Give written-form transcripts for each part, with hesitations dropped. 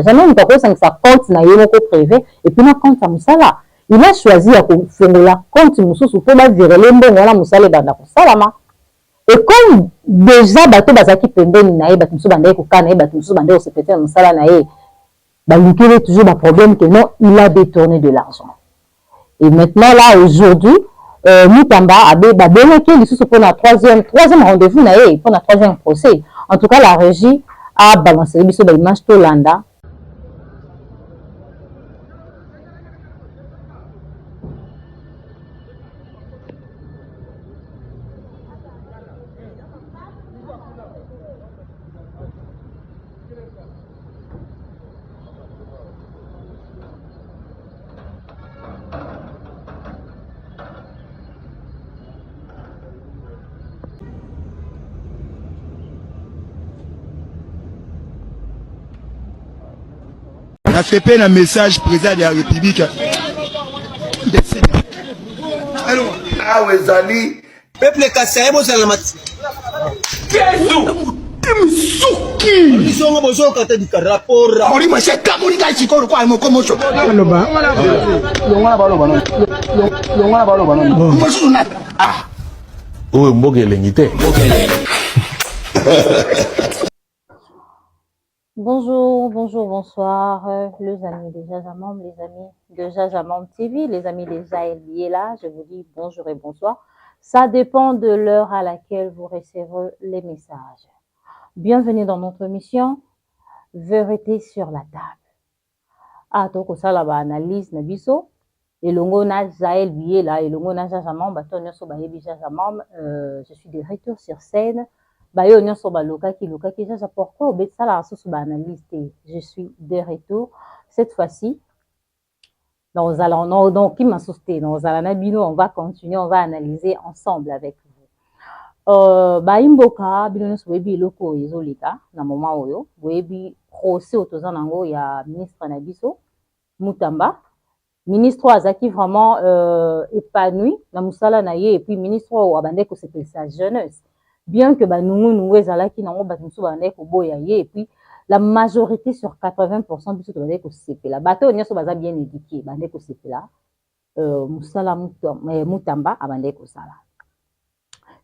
Jamais il propose que ça compte na yoko privé et puis na compte à musala. Il a choisi à faire la compte mususu pour ba virer les mbongo na musala banda ko salama. Et comme déjà bato bazaki pembeni na ye bato mususu banda ko kana ye bato mususu banda ko se péter musala na ye. Bah il y a toujours un problème que non, il a détourné de l'argent. Et maintenant là aujourd'hui Mutamba a bien que les sous pour la troisième rendez-vous na ye pour la troisième procès. En tout cas la régie a balancé les biso ba image to landa. On a fait un message président de la République. Ah ouais, Zali. Peuple Kassai, bon salamat. Suki. Ils sont besoin quand tu dis rapport. Mori ma c'est kamuri ka chiko kwa mo komo so. Loba. Longwana ba loba. Mo so na. Ah. Oh, mbogele ngite. Bonjour, bonsoir, les amis de Jajamam, les amis de Jajamam TV, les amis des Jaël là, je vous dis bonjour et bonsoir. Ça dépend de l'heure à laquelle vous recevrez les messages. Bienvenue dans notre émission Vérité sur la table. Ah, donc ça là, analyse na biso. Et longo na Jaël là, et longo na Jajamam, batonyo so bayebi Jajamam, je suis de retour sur scène. Bayo nyonso baloka ki jaja pourquoi obet sala susu ba analyse. Je suis de retour cette fois-ci dans qui m'a sousté dans alana bino, on va continuer, on va analyser ensemble avec vous. Ba imboka bino nyonso webi loko ezolika na moment oyo webi procès otoza nango ya ministre na biso Mutamba, ministre azaki vraiment épanoui na musala na ye, et puis ministre abande ko sepela sa jeunesse. Bien que nous ezalaki nango bato musu bande ko boya ye, et puis la majorité sur 80% biso to bande ko sepela bato nyonso baza bien éduqué bande ko sepela musala Mutamba abande ko sala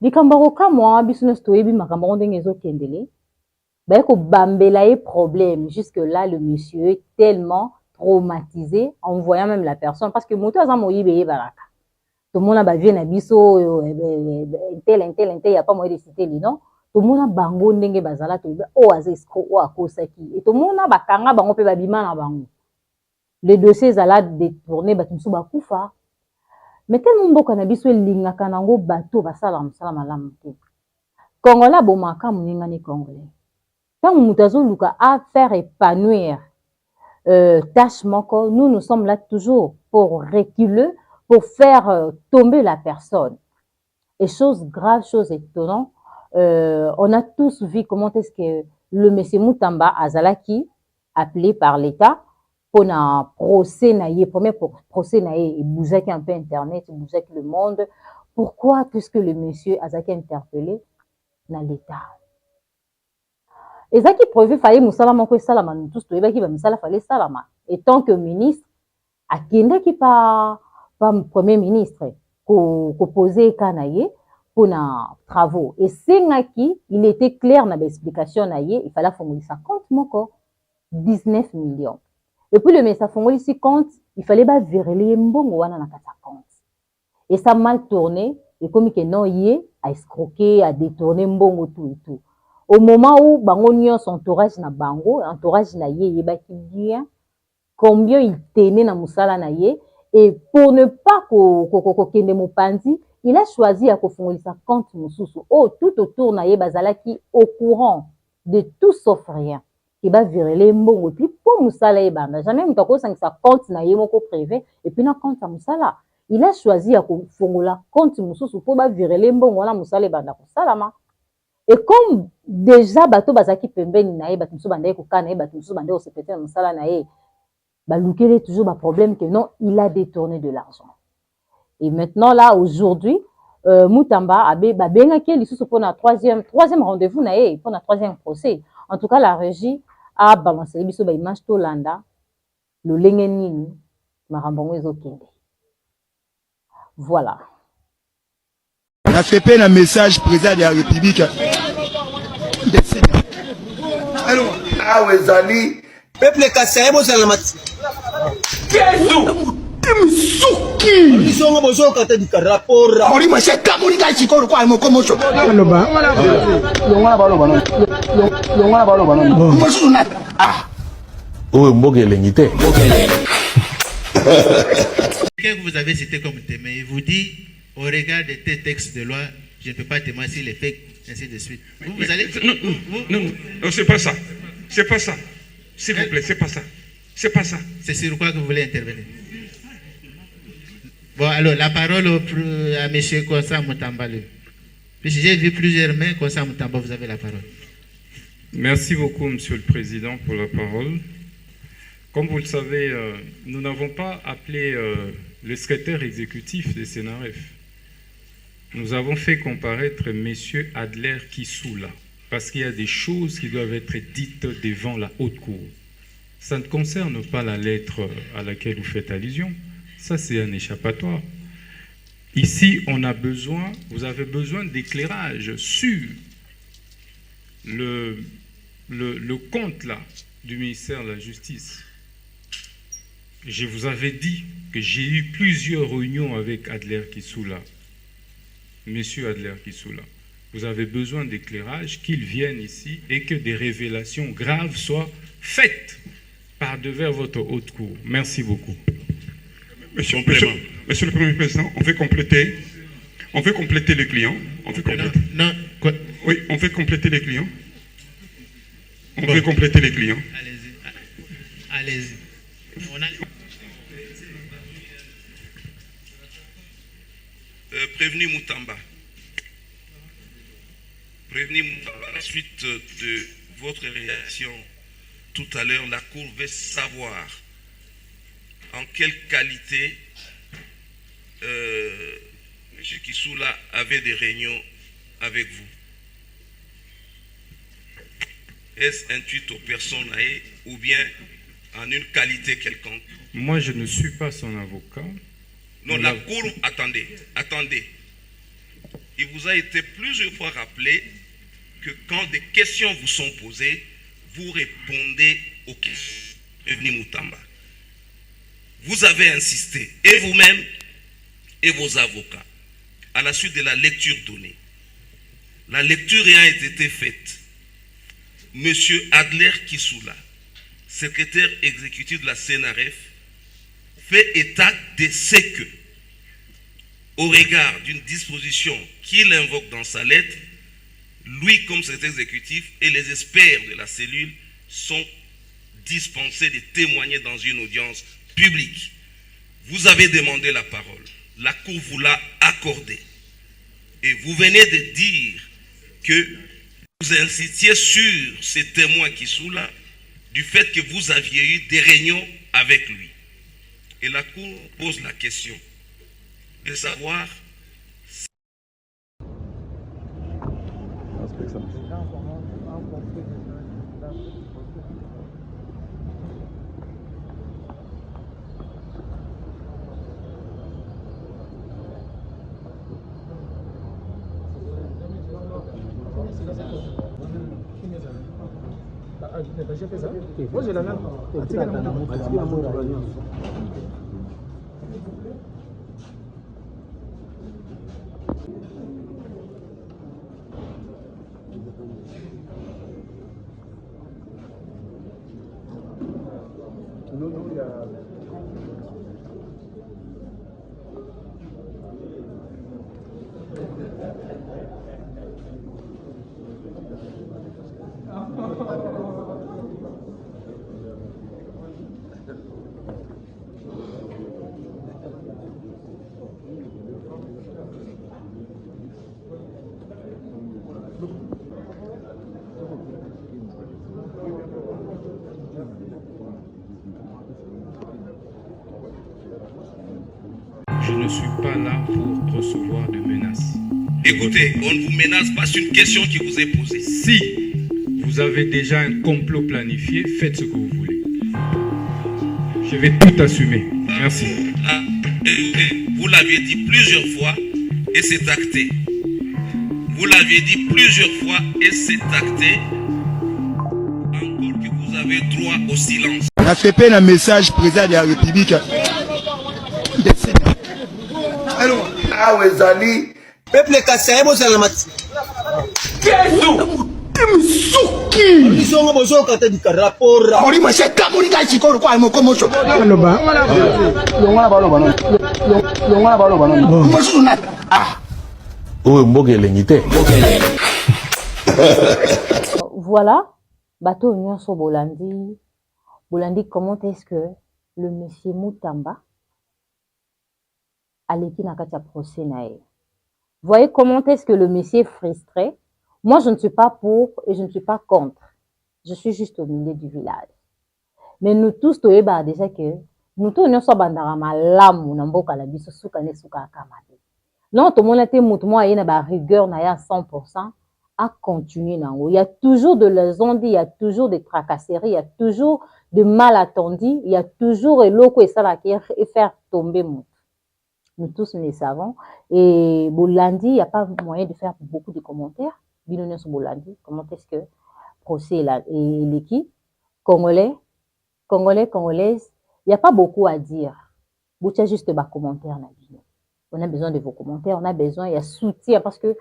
likambo ka moi biso nyonso toyebi makambo ndenge ezokendele ba ko bambela ye problème. Jusque là le monsieur est tellement traumatisé en voyant même la personne, parce que moto aza moyibe ye baraka. Tout le monde a bavé na biso tel y a pas moyen de citer les noms. Tout le monde a bango ndenge bazala to o azesco o akosaki, et tout le monde a bakanga bango pe babima na bango. Les dossiers zala détourner batumsu bakufa. Mais tellement mboka na biso lingaka nango bato basala musala malamu te. Congolais bomaka muninga ni congolais. Tant mutazo luka à faire épanouir tâche moko, nous sommes là toujours pour reculer, pour faire tomber la personne. Et chose grave, chose étonnante, on a tous vu comment est-ce que le monsieur Mutamba Azalaki, appelé par l'État, pour un procès naïe, premier procès naïe, il bougeait un peu Internet, il bougeait le monde. Pourquoi? Puisque le monsieur Azaki interpellé dans l'État. Et ça qui prévu fallait Moussalama ko salama, nous tous toyeba ki ba misala fallait salama. Et tant que ministre, à kende qui pas premier ministre ko poser kanaye pour na travaux. Et c'est ngaki, il était clair dans l'explication naye, il fallait formuler ça compte moko 19 millions. Et puis le message formulé ici compte, il fallait ba virer mbongo wana na kata compte. Et ça mal tourné, et comme que non yé a escroquer, a détourner mbongo tout et tout. Au moment où bango son entourage na bango, entourage na ye baki bien combien il tenait na musala na ye, et pour ne pas kende mopanzi, il a choisi à kofungolisa compte mususu. Oh, tout autour na ye bazalaki au courant de tout sauf rien. Il va virer les mbongo, et puis pour musala ye banda, jamais mutako sa compte na ye moko privé, et puis na compte à musala. Il a choisi à kofungola compte mususu pour ba virer les mbongo na musala ye banda ko salama. Et comme déjà bato bazaki pembeni na ye bato musu bande ko kana ye bato musu bande ko se péter musala na ye, ba lukele toujours ba problème que non, il a détourné de l'argent. Et maintenant là aujourd'hui Mutamba abe ba benga ke lisusu pour na troisième rendez-vous na ye, pour na troisième procès. En tout cas la régie abalancele biso baimage tolanda lolenge nini makambo yango ezokende. Voilà. Na fait un message président de la République. Ah ouais, Zali. peuple kasai bozala mati bisongo bozoka te dika rapora Mori mase kamunika chikoro kwa mokomosho. Ah. oyo mboka elengi te. Quelqu'un que vous avez cité comme témoin, il vous dit, au regard de tes textes de loi, je ne peux pas témoigner s'il est fait, ainsi de suite. Vous allez... Non, c'est pas ça. C'est pas ça. S'il vous plaît, c'est pas ça. C'est pas ça. C'est sur quoi que vous voulez intervenir? Bon, alors, la parole à M. Konsa Moutamba. Puisque j'ai vu plusieurs mains, Konsa Moutamba, vous avez la parole. Merci beaucoup, Monsieur le Président, pour la parole. Comme vous le savez, nous n'avons pas appelé le secrétaire exécutif des CNRF. Nous avons fait comparaître M. Adler Kissoula, parce qu'il y a des choses qui doivent être dites devant la haute cour. Ça ne concerne pas la lettre à laquelle vous faites allusion. Ça, c'est un échappatoire. Ici, on a besoin, vous avez besoin d'éclairage sur le compte là du ministère de la Justice. Je vous avais dit que j'ai eu plusieurs réunions avec Adler Kissoula. Monsieur Adler Kissoula, vous avez besoin d'éclairage, qu'il vienne ici et que des révélations graves soient faites par devers votre haute cour. Merci beaucoup. Monsieur le Premier Président, on fait compléter les clients. On fait compléter. Non, quoi? Oui, on fait compléter les clients. On fait compléter les clients. Allez-y. Allez-y. On a... Prévenu Moutamba. Prévenu Moutamba, à la suite de votre réaction tout à l'heure, la Cour veut savoir en quelle qualité M. Kissoula avait des réunions avec vous. Est-ce intuite aux personnes ou bien en une qualité quelconque? Moi, je ne suis pas son avocat. Non, la Cour, attendez. Il vous a été plusieurs fois rappelé que quand des questions vous sont posées, vous répondez aux questions. Prévenu Moutamba. Vous avez insisté, et vous-même, et vos avocats, à la suite de la lecture donnée. La lecture ayant été faite, M. Adler Kissoula, secrétaire exécutif de la CNRF, fait état de ce que, au regard d'une disposition qu'il invoque dans sa lettre, lui comme secrétaire exécutif et les experts de la cellule sont dispensés de témoigner dans une audience publique. Vous avez demandé la parole, la Cour vous l'a accordée. Et vous venez de dire que vous insistiez sur ces témoins qui sont là, du fait que vous aviez eu des réunions avec lui. Et la Cour pose la question de savoir je ne suis pas là pour recevoir de menaces. écoutez, on ne vous menace pas, c'est une question qui vous est posée. Si vous vous avez déjà un complot planifié, faites ce que vous voulez. Je vais tout assumer. Merci. Vous l'aviez dit plusieurs fois et c'est acté. Vous l'aviez dit plusieurs fois et c'est acté. Encore que vous avez droit au silence. On a fait peine un message président de la République. Ah ouais, Zali. Peuple kasai bozala mati. Lisongo bozo kata di karapora. Ori ma se kamonika chikoro kwa mo komosho. Voilà, bateau union sur Bolandi. Bolandi, comment est-ce que le monsieur Moutamba a l'équipe dans le procès naïe? Voyez comment est-ce que le monsieur est frustré. Moi, je ne suis pas pour et je ne suis pas contre. Je suis juste au milieu du village. Mais nous tous, déjà que nous tous, nous sommes dans malamu, nous sommes dans la vie, nous sommes dans la vie. Non, tout le monde a été mouvement, il y a une rigueur, il y a 100% à continuer. Il y a toujours de l'azondi, il y a toujours des tracasseries, il y a toujours de malentendus, il y a toujours l'eau et ça et faire tomber mon. Nous tous nous le savons. Et Bolandi, il n'y a pas moyen de faire beaucoup de commentaires. Binounia sur Bolandi, comment est-ce que procès et l'équipe congolaises, il n'y a pas beaucoup à dire. Vous avez juste des commentaires. On a besoin de vos commentaires, on a besoin de soutien parce que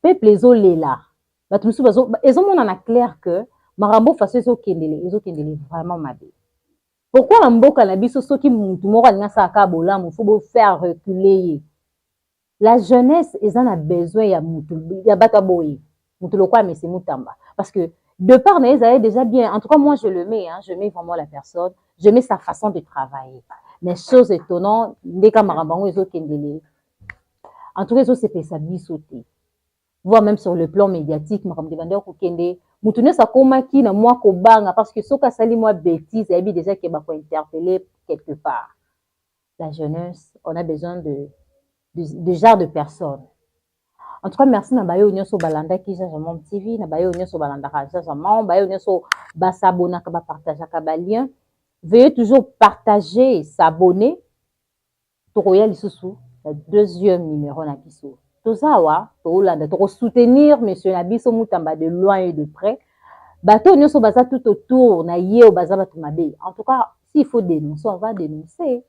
peuple les est là. Ils ont clair que Marambo fasse ils ont vraiment mal. Pourquoi un beau cannabis ceux qui faut faire reculer la jeunesse ils en a besoin il y a bataboy mutulokwa mais c'est Moutamba parce que de part ils avaient déjà bien en tout cas moi je le mets je mets vraiment la personne je mets sa façon de travailler mais chose étonnante des camarabango ils ont kendele en tout cas ils ont c'est ça bisoté voire même sur le plan médiatique maram demandeur ko kende mutune sa koma ki na moi ko banga parce que soka sali moi bêtise et déjà que ba ko interpeller quelque part la jeunesse on a besoin de genre de personnes. En tout cas, merci Nabayo Nyoso Balanda qui Jajamom TV, Nabayo Nyoso Balanda Jajamom, Nabayo Nyoso Basabona Kaba partage Kabalien. Veuillez toujours partager, s'abonner. Toroya Lissousou, le deuxième numéro Nabiso. Tozawa, Tolanda, Toro soutenir Monsieur Nabiso Moutamba de loin et de près. Bato Nyoso Baza tout autour, na yé au Baza Batumabe. En tout cas, s'il faut dénoncer, on va dénoncer.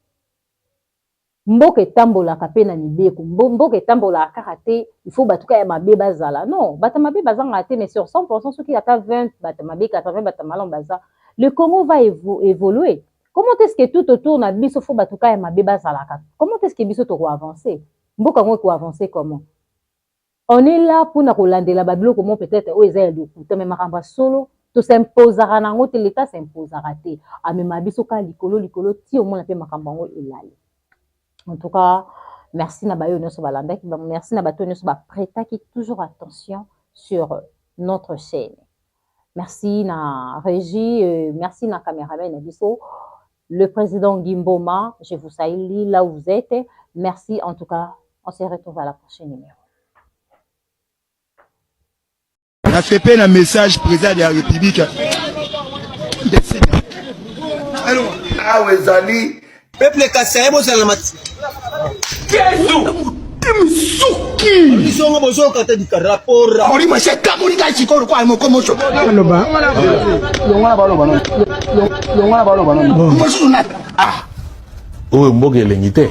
Mboke tambola kapena ni beko mboke tambola karate il faut batuka ya mabe bazala non batamabe bazanga te mais sur 100% ceux qui ata 20 batamabe 80 batamalon baza le Congo va évoluer. Comment est-ce que tout autour na biso faut batuka ya mabe bazala comment est-ce que biso to avancer mboka ngo ko avancer comment on est là pour na kolandela babilo comment peut-être o eza le coup mais maramba solo to s'imposera nango te l'état s'imposera te amema biso ka likolo ti au moins na pe makamba ngo elali. En tout cas, merci Nabayo Nyoso Balanda, merci Nabato Nyoso Preta qui toujours attention sur notre chaîne. Merci na régie, merci na caméraman Nabiso, le président Gimboma, je vous salue là où vous êtes. Merci en tout cas, on se retrouve à la prochaine numéro. On a fait peine un message président de la République. Ah ouais, Zali. Peuple kasai bozala mati. Lisongo bozo kata di karapora. Ori ma se kamonika chikoro kwa mo komosho. Oyo mboge elengite.